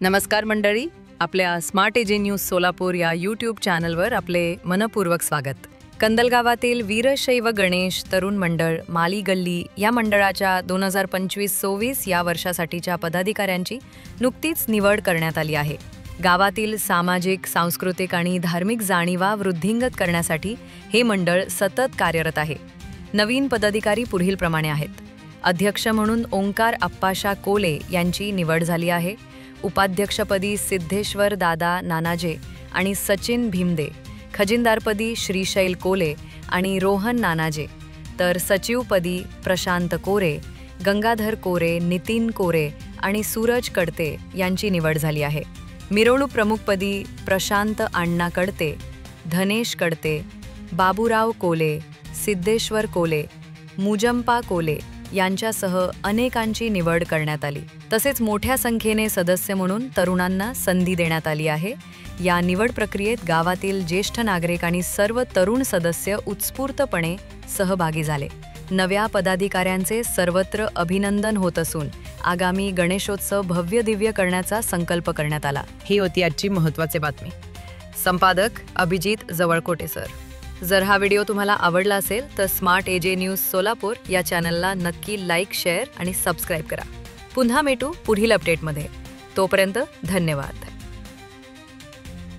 नमस्कार मंडळी, आपल्या स्मार्ट एजे न्यूज सोलापूर या यूट्यूब चॅनलवर आपले मनपूर्वक स्वागत. कंदलगावातील वीरशैव गणेश तरुण मंडळ माली गल्ली या मंडळाच्या 2025-26 या वर्षासाठीच्या पदाधिकाऱ्यांची नुकतीच निवड करण्यात आली आहे. गावातील सामाजिक, सांस्कृतिक आणि धार्मिक जाणीवा वृद्धिंगत करण्यासाठी हे मंडळ सतत कार्यरत आहे. नवीन पदाधिकारी पुढीलप्रमाणे आहेत. अध्यक्ष म्हणून ओंकार अप्पाशा कोले यांची निवड झाली आहे. उपाध्यक्षपदी सिद्धेश्वर दादा नानाजे आणि सचिन भीमदे, खजिनदारपदी श्रीशैल कोले आणि रोहन नानाजे, तर सचिवपदी प्रशांत कोरे, गंगाधर कोरे, नितीन कोरे आणि सूरज कडते यांची निवड झाली आहे. मिरवणूक प्रमुखपदी प्रशांत अण्णा कडते, धनेश कडते, बाबूराव कोले, सिद्धेश्वर कोले, मुजंपा कोले यांच्यासह अनेकांची निवड करण्यात आली. तसेच मोठ्या संख्येने सदस्य म्हणून तरुणांना संधी देण्यात आली आहे. या निवड प्रक्रियेत गावातील ज्येष्ठ नागरिक आणि सर्व तरुण सदस्य उत्स्फूर्तपणे सहभागी झाले. नव्या पदाधिकाऱ्यांचे सर्वत्र अभिनंदन होत असून आगामी गणेशोत्सव भव्य दिव्य करण्याचा संकल्प करण्यात आला. ही होती आजची महत्त्वाची बातमी. संपादक अभिजित जवळकोटे सर. जर हा व्हिडिओ तुम्हाला आवडला असेल तर स्मार्ट एजे न्यूज सोलापूर या चॅनलला नक्की लाईक, शेअर आणि सबस्क्राईब करा. पुन्हा भेटू पुढील अपडेटमध्ये. तोपर्यंत धन्यवाद.